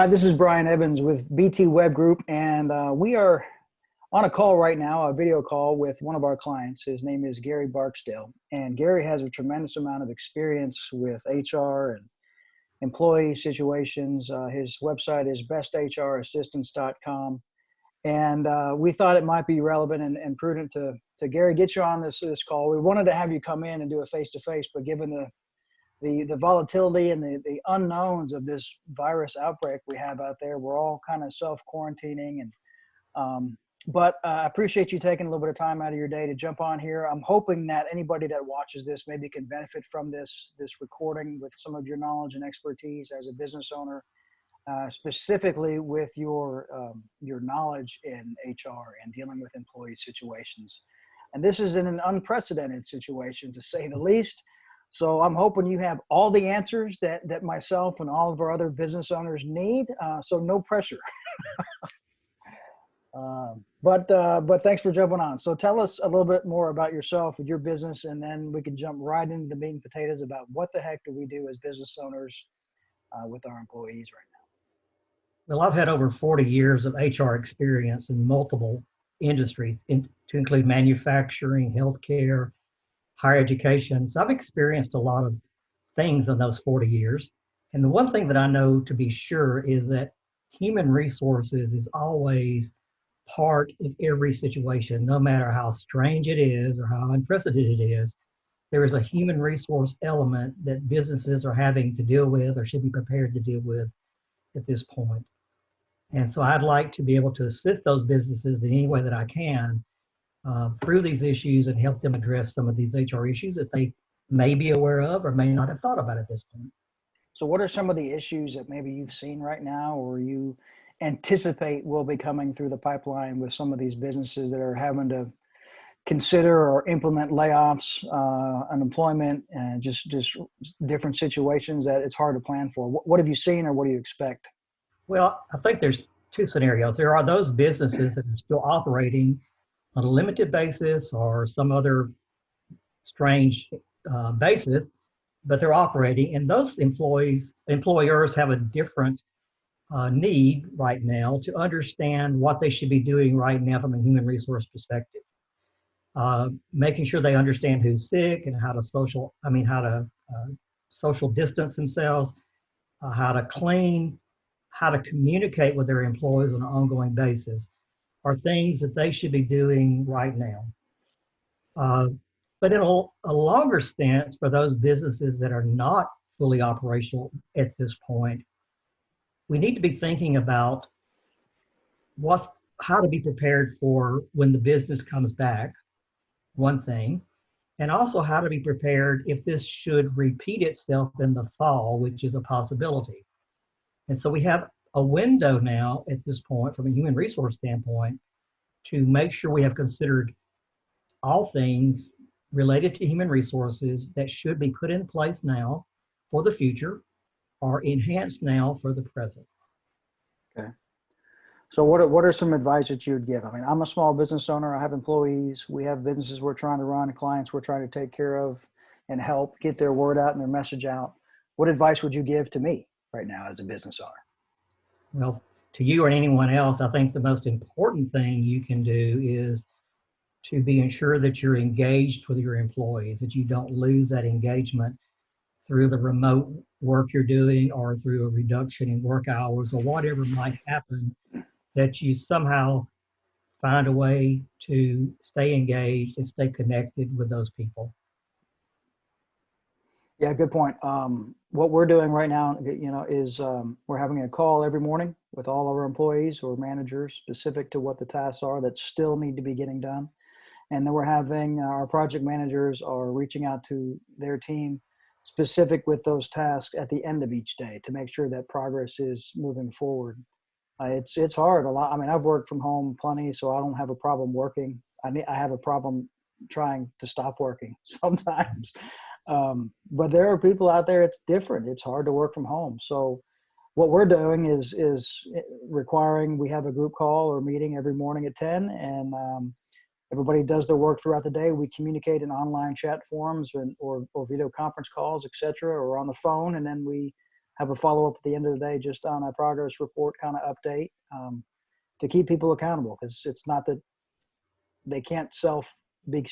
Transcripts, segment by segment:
This is Brian Evans with BT Web Group, and we are on a call right now, a video call with one of our clients. His name is Gary Barksdale, and Gary has a tremendous amount of experience with HR and employee situations. His website is besthrassistance.com, and we thought it might be relevant and prudent to Gary get you on this call. We wanted to have you come in and do a face-to-face, but given the volatility and the unknowns of this virus outbreak we have out there, we're all kind of self-quarantining. But I appreciate you taking a little bit of time out of your day to jump on here. I'm hoping that anybody that watches this maybe can benefit from this recording with some of your knowledge and expertise as a business owner, specifically with your knowledge in HR and dealing with employee situations. And this is in an unprecedented situation, to say the least. So I'm hoping you have all the answers that myself and all of our other business owners need. So no pressure. But thanks for jumping on. So tell us a little bit more about yourself and your business, and then we can jump right into the meat and potatoes about what the heck do we do as business owners with our employees right Well, I've had over 40 years of HR experience in multiple industries, to include manufacturing, healthcare, higher education. So I've experienced a lot of things in those 40 years. And the one thing that I know to be sure is that human resources is always part of every situation, no matter how strange it is or how unprecedented it is. There is a human resource element that businesses are having to deal with or should be prepared to deal with at this point. And so I'd like to be able to assist those businesses in any way that I can through these issues and help them address some of these HR issues that they may be aware of or may not have thought about at this point. So what are some of the issues that maybe you've seen right now, or you anticipate will be coming through the pipeline with some of these businesses that are having to consider or implement layoffs, unemployment, and just different situations that it's hard to plan for? What have you seen, or what do you expect? Well, I think there's two scenarios. There are those businesses that are still operating on a limited basis or some other strange basis, but they're operating, and those employers have a different need right now to understand what they should be doing right now from a human resource perspective. Making sure they understand who's sick and how to social distance themselves, how to clean, how to communicate with their employees on an ongoing basis are things that they should be doing right now. But in a longer sense, for those businesses that are not fully operational at this point, we need to be thinking about how to be prepared for when the business comes back, one thing, and also how to be prepared if this should repeat itself in the fall, which is a possibility. And so we have a window now at this point from a human resource standpoint to make sure we have considered all things related to human resources that should be put in place now for the future or enhanced now for the present. Okay. So what are some advice that you would give? I mean, I'm a small business owner. I have employees. We have businesses we're trying to run, clients we're trying to take care of and help get their word out and their message out. What advice would you give to me right now as a business owner? Well, to you or anyone else, I think the most important thing you can do is to be ensure that you're engaged with your employees, that you don't lose that engagement through the remote work you're doing or through a reduction in work hours or whatever might happen, that you somehow find a way to stay engaged and stay connected with those people. Yeah, good point. What we're doing right now, is we're having a call every morning with all of our employees or managers specific to what the tasks are that still need to be getting done. And then we're having our project managers are reaching out to their team specific with those tasks at the end of each day to make sure that progress is moving forward. It's hard a lot. I mean, I've worked from home plenty, so I don't have a problem working. I have a problem trying to stop working sometimes. But there are people out there, it's different. It's hard to work from home. So what we're doing is requiring, we have a group call or meeting every morning at 10, and everybody does their work throughout the day. We communicate in online chat forums or video conference calls, et cetera, or on the phone. And then we have a follow-up at the end of the day, just on a progress report kind of update, to keep people accountable, because it's not that they can't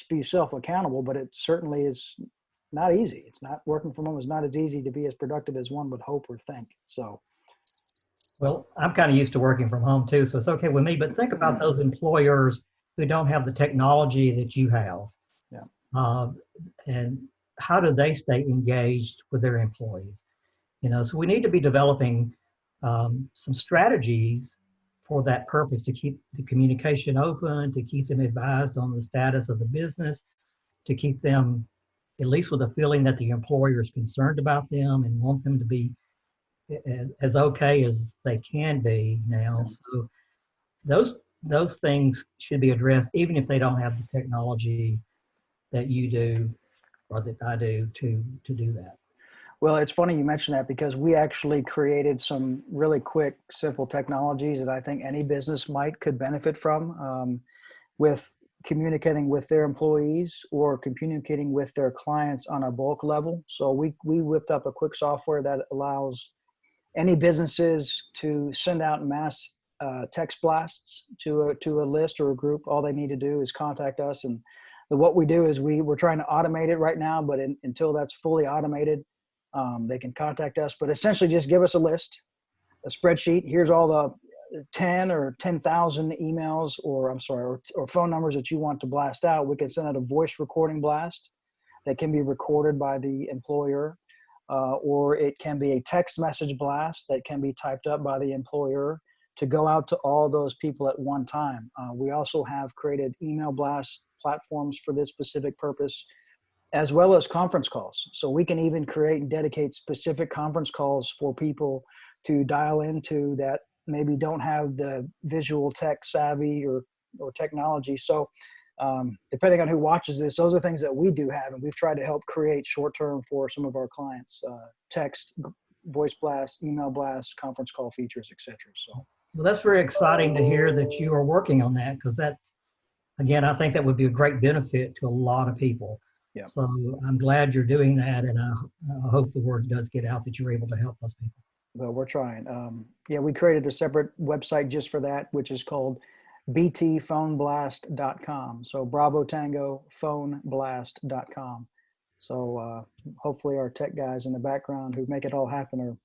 be self-accountable, but it certainly is not easy. It's not, working from home is not as easy to be as productive as one would hope or think. So, Well, I'm kind of used to working from home too, so it's okay with me. But think about those employers who don't have the technology that you have. yeah. And how do they stay engaged with their employees? So we need to be developing some strategies for that purpose, to keep the communication open, to keep them advised on the status of the business, to keep them at least with a feeling that the employer is concerned about them and want them to be as okay as they can be now. So those things should be addressed, even if they don't have the technology that you do or that I do to do that. Well, it's funny you mentioned that, because we actually created some really quick, simple technologies that I think any business could benefit from, with communicating with their employees or communicating with their clients on a bulk level. So we whipped up a quick software that allows any businesses to send out mass text blasts to a list or a group. All they need to do is contact us, and what we do is we're trying to automate it right now, but until that's fully automated, they can contact us. But essentially, just give us a list, a spreadsheet. Here's all the 10 or 10,000 emails, or phone numbers that you want to blast out. We can send out a voice recording blast that can be recorded by the employer, or it can be a text message blast that can be typed up by the employer to go out to all those people at one time. We also have created email blast platforms for this specific purpose, as well as conference calls. So we can even create and dedicate specific conference calls for people to dial into that maybe don't have the visual tech savvy or technology. So depending on who watches this, those are things that we do have, and we've tried to help create short-term for some of our clients: text, voice blast, email blast, conference call features, etc. So, well, that's very exciting to hear that you are working on that, because that, again, I think that would be a great benefit to a lot of people. yeah. So I'm glad you're doing that, and I hope the word does get out that you're able to help those people. Well, we're trying. We created a separate website just for that, which is called btphoneblast.com. So Bravo Tango phoneblast.com. So hopefully our tech guys in the background who make it all happen are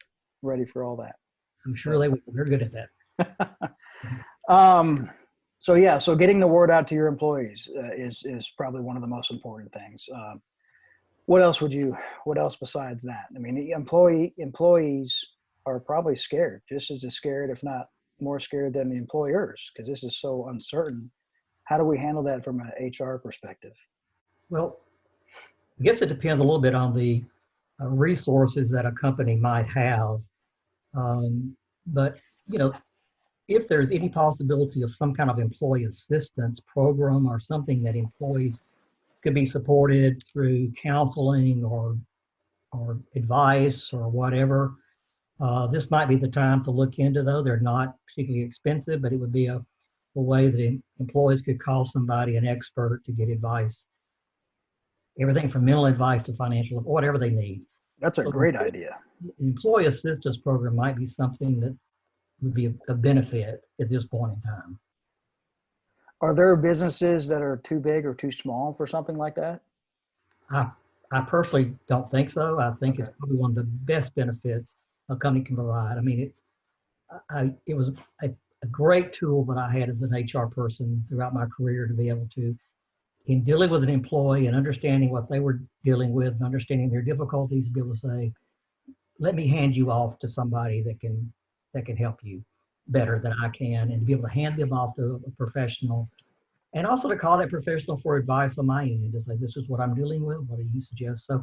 ready for all that. I'm sure they will. They're good at that. So getting the word out to your employees is probably one of the most important things. What else besides that? I mean, the employees are probably scared, just as scared, if not more scared than the employers, because this is so uncertain. How do we handle that from an HR perspective? Well, I guess it depends a little bit on the resources that a company might have. But, if there's any possibility of some kind of employee assistance program or something that employees could be supported through counseling or advice or whatever, this might be the time to look into, though. They're not particularly expensive, but it would be a way that employees could call somebody, an expert, to get advice. Everything from mental advice to financial, whatever they need. That's a great idea. Employee assistance program might be something that would be a benefit at this point in time. Are there businesses that are too big or too small for something like that? I personally don't think so. I think it's probably one of the best benefits a company can provide. I mean, it was a great tool that I had as an HR person throughout my career, to be able to, in dealing with an employee and understanding what they were dealing with and understanding their difficulties, to be able to say, let me hand you off to somebody that can help you better than I can, and to be able to hand them off to a professional, and also to call that professional for advice on my end, to say, this is what I'm dealing with, what do you suggest? So,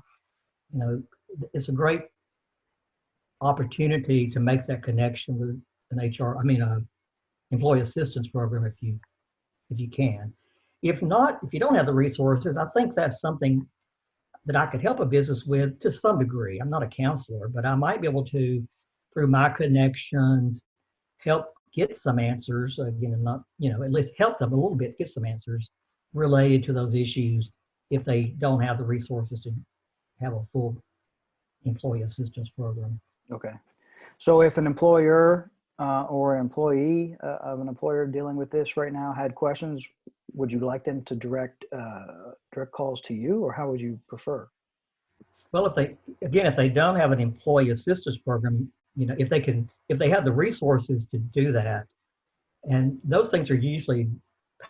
it's a great opportunity to make that connection with an employee assistance program, if you can. If not, if you don't have the resources, I think that's something that I could help a business with to some degree. I'm not a counselor, but I might be able to, through my connections, help get some answers, again, and not, at least help them a little bit, get some answers related to those issues if they don't have the resources to have a full employee assistance program. Okay. So if an employer or an employee of an employer dealing with this right now had questions, would you like them to direct calls to you, or how would you prefer? Well, if they don't have an employee assistance program, if they have the resources to do that, and those things are usually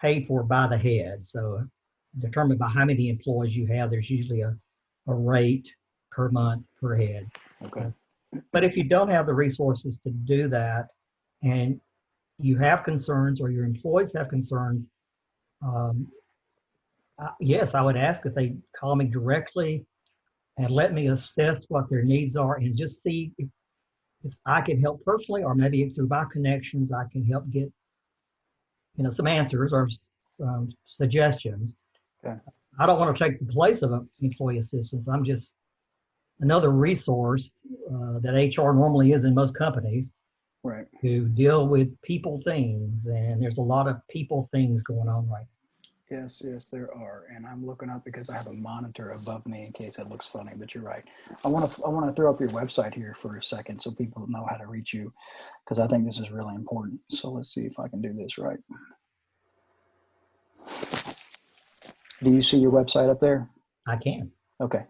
paid for by the head. So determined by how many employees you have, there's usually a rate per month per head. Okay. But if you don't have the resources to do that, and you have concerns or your employees have concerns, um, yes, I would ask if they call me directly and let me assess what their needs are and just see if I can help personally, or maybe through my connections, I can help get, some answers or suggestions. Okay. I don't want to take the place of an employee assistance. I'm just another resource that HR normally is in most companies Right. to deal with people things. And there's a lot of people things going on right Yes, yes, there are, and I'm looking up because I have a monitor above me in case it looks funny. But you're right. I want to throw up your website here for a second so people know how to reach you, because I think this is really important. So let's see if I can do this right. Do you see your website up there? now. I can. Okay.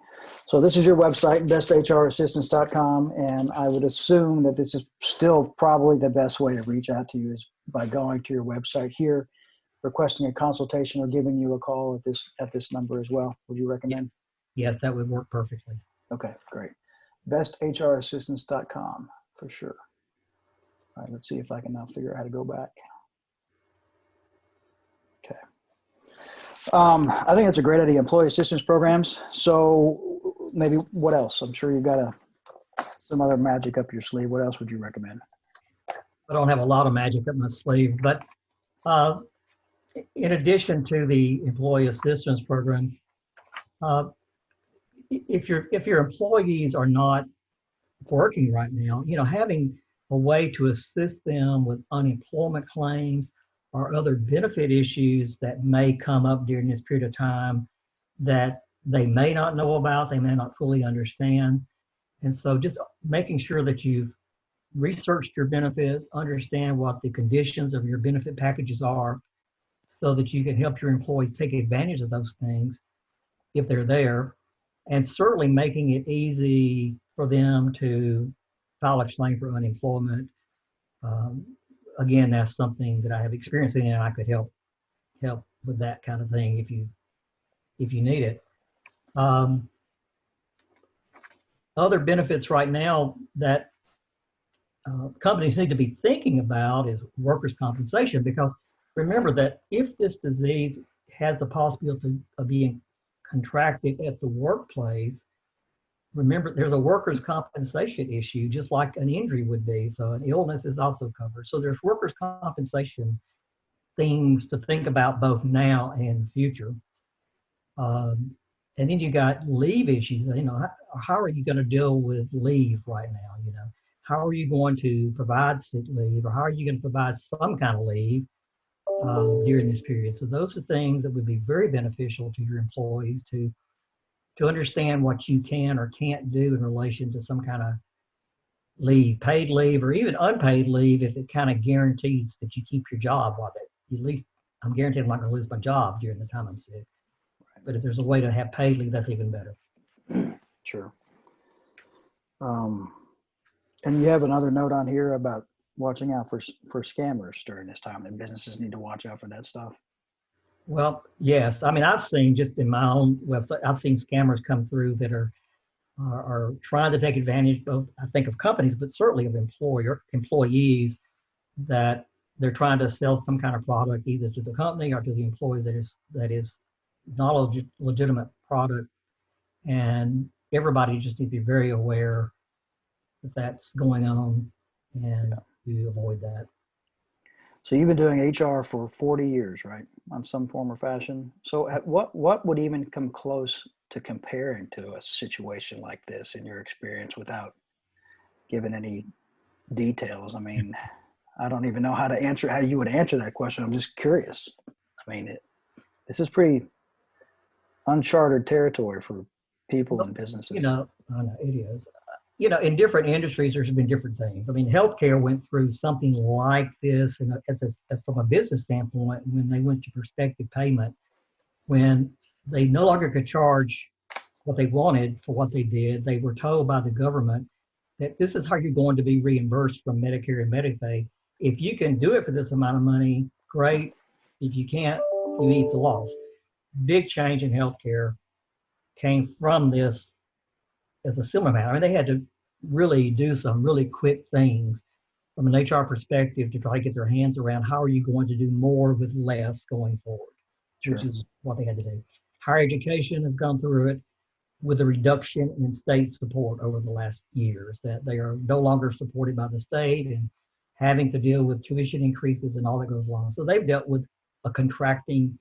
So this is your website, besthrAssistance.com, and I would assume that this is still probably the best way to reach out to you is by going to your website here, requesting a consultation, or giving you a call at this number as well. Would you recommend? Yes, that would work perfectly. Okay, great. BesthrAssistance.com for sure. All right, let's see if I can now figure out how to go back. Okay. I think it's a great idea, employee assistance programs. So maybe what else? I'm sure you've got some other magic up your sleeve. What else would you recommend? I don't have a lot of magic up my sleeve, but uh, in addition to the employee assistance program, uh, if your employees are not working right now, having a way to assist them with unemployment claims or other benefit issues that may come up during this period of time that they may not know about, they may not fully understand. And so just making sure that you've researched your benefits, understand what the conditions of your benefit packages are, so that you can help your employees take advantage of those things if they're there, and certainly making it easy for them to file a claim for unemployment. Um, Again, that's something that I have experience in, and I could help with that kind of thing if you need it. Um, Other benefits right now that companies need to be thinking about is workers' compensation, because remember that if this disease has the possibility of being contracted at the workplace, remember there's a workers' compensation issue just like an injury would be. So an illness is also covered. So there's workers' compensation things to think about both now and the future. Um, and then you got leave issues. How are you going to deal with leave right now? How are you going to provide sick leave, or how are you going to provide some kind of leave during this period? So those are things that would be very beneficial to your employees to understand what you can or can't do in relation to some kind of leave, paid leave, or even unpaid leave, if it kind of guarantees that you keep your job while that, at least I'm guaranteed I'm not going to lose my job during the time I'm sick. But if there's a way to have paid leave, that's even better. Sure. And you have another note on here about watching out for scammers during this time, and businesses need to watch out for that stuff. Well, yes. I mean, I've seen just in my own website, I've seen scammers come through that are trying to take advantage of, I think, of companies, but certainly of employees, that they're trying to sell some kind of product either to the company or to the employee that is not a legitimate product. And everybody just needs to be very aware that that's going on and to avoid that. So you've been doing HR for 40 years, right? On some form or fashion. So what would even come close to comparing to a situation like this in your experience without giving any details? I mean, I don't even know how you would answer that question. I'm just curious. I mean, this is pretty uncharted territory for people and businesses. I know it is. in different industries, there's been different things. I mean, healthcare went through something like this, and from a business standpoint, when they went to prospective payment, when they no longer could charge what they wanted for what they did, they were told by the government that this is how you're going to be reimbursed from Medicare and Medicaid. If you can do it for this amount of money, great. If you can't, you eat the loss. Big change in healthcare came from this as a similar matter. I mean, they had to really do some really quick things from an HR perspective to try to get their hands around how are you going to do more with less going forward, Sure. which is what they had to do. Higher education has gone through it with a reduction in state support over the last years, that they are no longer supported by the state and having to deal with tuition increases and all that goes along. So they've dealt with a contracting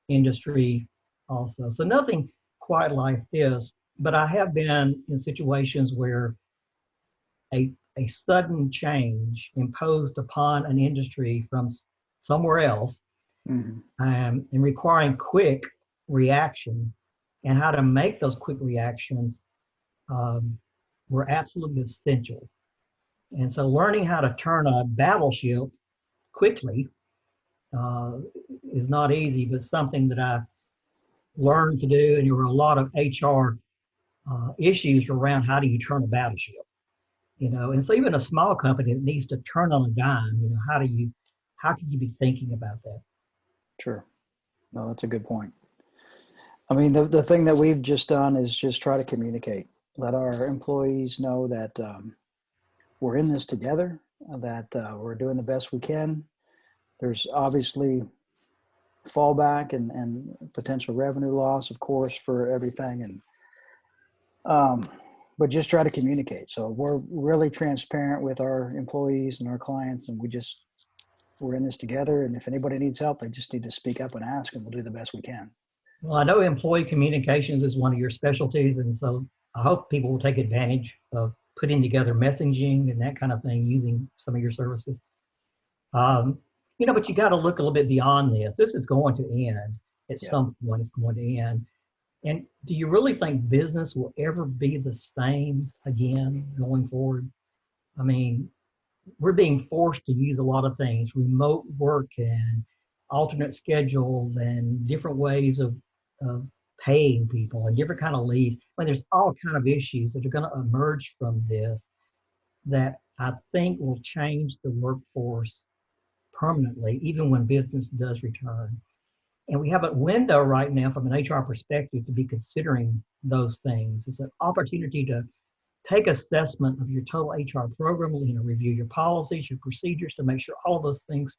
industry also. So nothing quite like this, but I have been in situations where a sudden change imposed upon an industry from somewhere else, Mm-hmm. and requiring quick reaction and how to make those quick reactions were absolutely essential. And so learning how to turn a battleship quickly uh, is not easy, but something that I learned to do. And there were a lot of HR issues around how do you turn a battleship, and so even a small company that needs to turn on a dime, how can you be thinking about that? Sure. No, that's a good point. I mean, the thing that we've just done is just try to communicate, let our employees know that we're in this together, that we're doing the best we can. There's obviously fallback and potential revenue loss, of course, for everything. And but just try to communicate. So we're really transparent with our employees and our clients, and we're in this together. And if anybody needs help, they just need to speak up and ask, and we'll do the best we can. Well, I know employee communications is one of your specialties, and so I hope people will take advantage of putting together messaging and that kind of thing using some of your services. But you got to look a little bit beyond this. This is going to end at Yeah. some point. It's going to end. And do you really think business will ever be the same again going forward? I mean, we're being forced to use a lot of things, remote work and alternate schedules and different ways of paying people and different kind of leaves. I mean, there's all kind of issues that are going to emerge from this that I think will change the workforce permanently, even when business does return. And we have a window right now from an HR perspective to be considering those things. It's an opportunity to take assessment of your total HR program, review your policies, your procedures to make sure all of those things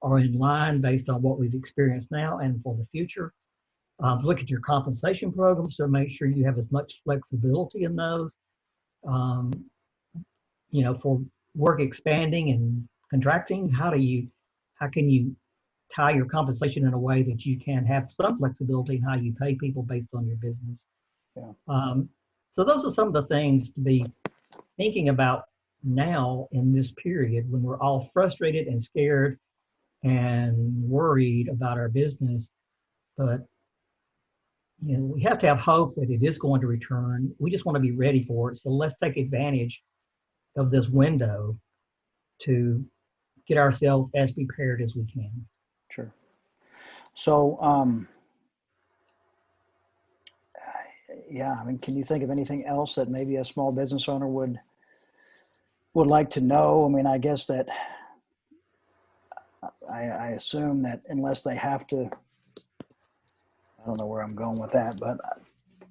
are in line based on what we've experienced now and for the future. Look at your compensation programs to make sure you have as much flexibility in those, um, for work expanding and contracting. How can you tie your compensation in a way that you can have some flexibility in how you pay people based on your business? Yeah. So those are some of the things to be thinking about now in this period when we're all frustrated and scared and worried about our business. But we have to have hope that it is going to return. We just want to be ready for it. So let's take advantage of this window to get ourselves as prepared as we can. Sure. So, yeah, I mean, can you think of anything else that maybe a small business owner would like to know? I mean, I guess that I assume that unless they have to, I don't know where I'm going with that, but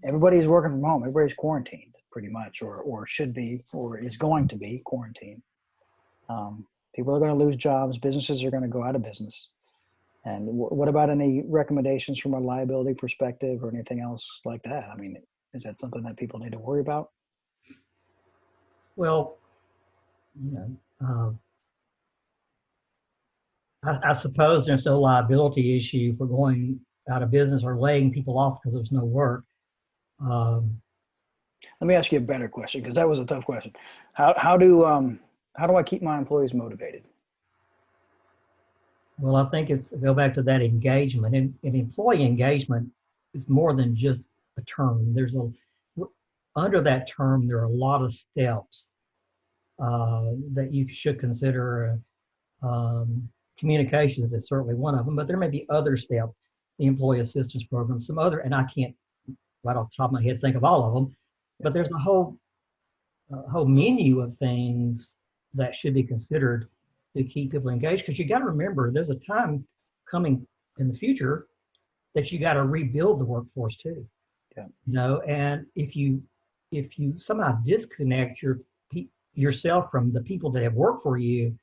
everybody's working from home. Everybody's quarantined pretty much, or should be, or is going to be quarantined. People are going to lose jobs. Businesses are going to go out of business. And what about any recommendations from a liability perspective or anything else like that? I mean, is that something that people need to worry about? Well, I suppose there's no liability issue for going out of business or laying people off because there's no work. Let me ask you a better question, because that was a tough question. How do I keep my employees motivated? Well, I think go back to that engagement, and employee engagement is more than just a term. under that term, there are a lot of steps that you should consider. Communications is certainly one of them, but there may be other steps, the employee assistance program, some other, and I can't right off the top of my head think of all of them, but there's a whole menu of things that should be considered to keep people engaged. Because you got to remember, there's a time coming in the future that you got to rebuild the workforce too. Yeah. You know, and if you somehow disconnect yourself from the people that have worked for you,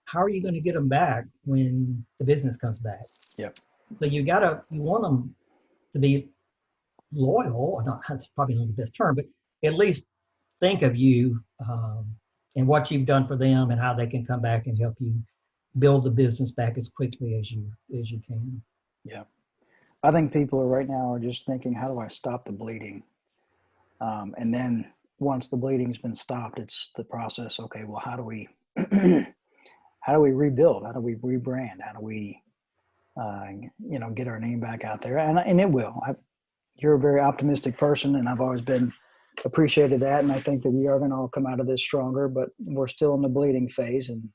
how are you going to get them back when the business comes back? Yep. So you want them to be loyal, or not, that's probably not the best term, but at least think of you and what you've done for them and how they can come back and help you build the business back as quickly as you can. Yeah. I think people right now are just thinking, how do I stop the bleeding? And then once the bleeding's been stopped, it's the process. Okay, well, how do we how do we rebuild? How do we rebrand? How do we get our name back out there? And it will. You're a very optimistic person, and I've always been appreciated that. And I think that we are going to all come out of this stronger, but we're still in the bleeding phase. And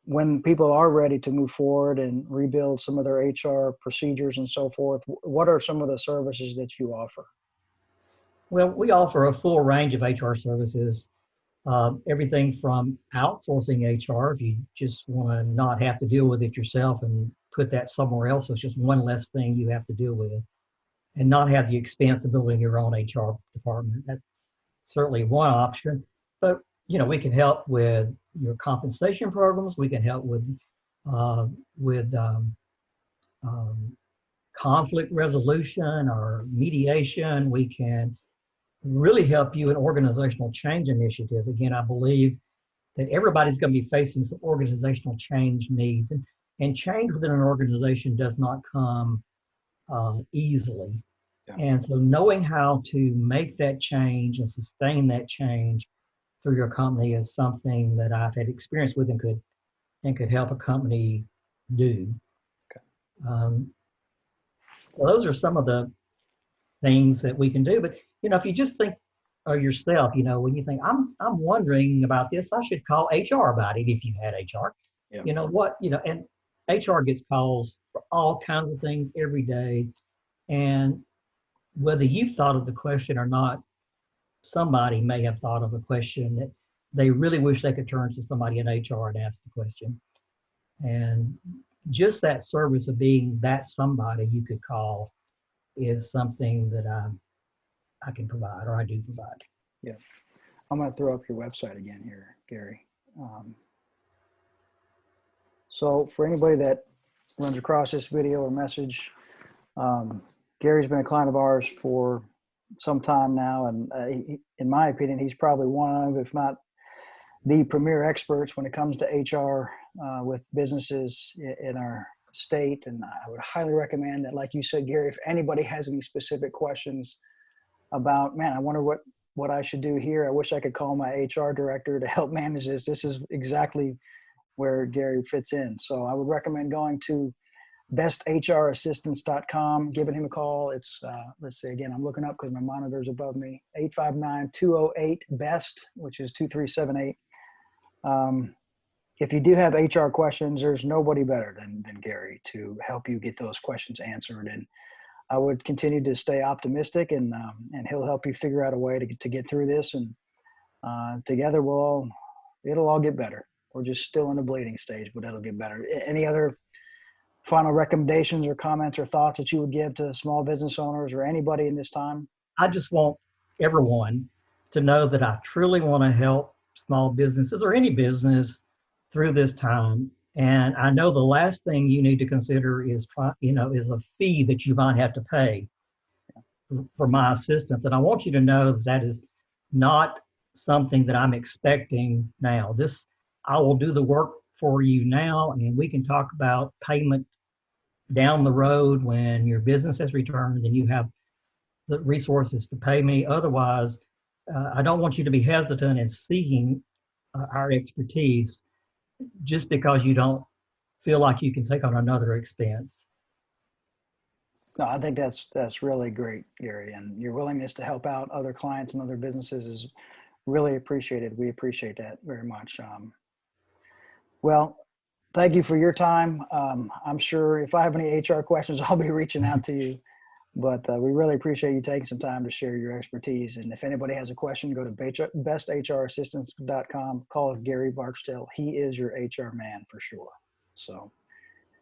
when people are ready to move forward and rebuild some of their HR procedures and so forth, what are some of the services that you offer? Well, we offer a full range of HR services, everything from outsourcing HR, if you just want to not have to deal with it yourself and put that somewhere else, so it's just one less thing you have to deal with, and not have the expense of building your own HR department. That's certainly one option. But we can help with your compensation programs. We can help with conflict resolution or mediation. We can really help you in organizational change initiatives. Again, I believe that everybody's going to be facing some organizational change needs, and change within an organization does not come easily. Yeah. And so knowing how to make that change and sustain that change through your company is something that I've had experience with and could help a company do. Okay. So those are some of the things that we can do. But if you just think of yourself, when you think I'm wondering about this, I should call HR about it. If you had HR, yeah. And HR gets calls for all kinds of things every day, and whether you've thought of the question or not, somebody may have thought of a question that they really wish they could turn to somebody in HR and ask the question. And just that service of being that somebody you could call is something that I can provide, or I do provide. Yeah. I'm going to throw up your website again here, Gary. So for anybody that runs across this video or message, Gary's been a client of ours for some time now, and in my opinion, he's probably one of, if not the premier experts when it comes to HR with businesses in our state. And I would highly recommend that, like you said, Gary, if anybody has any specific questions about, man, I wonder what I should do here, I wish I could call my HR director to help manage this, this is exactly where Gary fits in. So I would recommend going to besthrassistance.com, giving him a call. It's, let's see, again, I'm looking up because my monitor's above me, 859-208-BEST, which is 2378. If you do have HR questions, there's nobody better than Gary to help you get those questions answered. And I would continue to stay optimistic, and he'll help you figure out a way to get through this. And together it'll all get better. We're just still in the bleeding stage, but it'll get better. Any other final recommendations or comments or thoughts that you would give to small business owners or anybody in this time? I just want everyone to know that I truly want to help small businesses or any business through this time. And I know the last thing you need to consider is a fee that you might have to pay for my assistance. And I want you to know that is not something that I'm expecting now. I will do the work for you now, and we can talk about payment down the road when your business has returned and you have the resources to pay me. Otherwise, I don't want you to be hesitant in seeking our expertise just because you don't feel like you can take on another expense. No, I think that's really great, Gary, and your willingness to help out other clients and other businesses is really appreciated. We appreciate that very much. Well, thank you for your time. I'm sure if I have any HR questions, I'll be reaching out to you. But we really appreciate you taking some time to share your expertise. And if anybody has a question, go to bestHRassistance.com. Call Gary Barksdale. He is your HR man for sure. So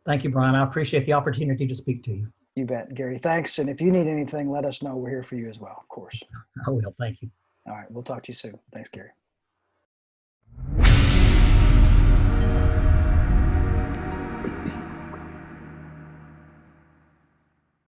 Thank you, Brian. I appreciate the opportunity to speak to you. you bet, Gary. Thanks. And if you need anything, let us know. We're here for you as well, of course. I will. Thank you. All right. We'll talk to you soon. Thanks, Gary.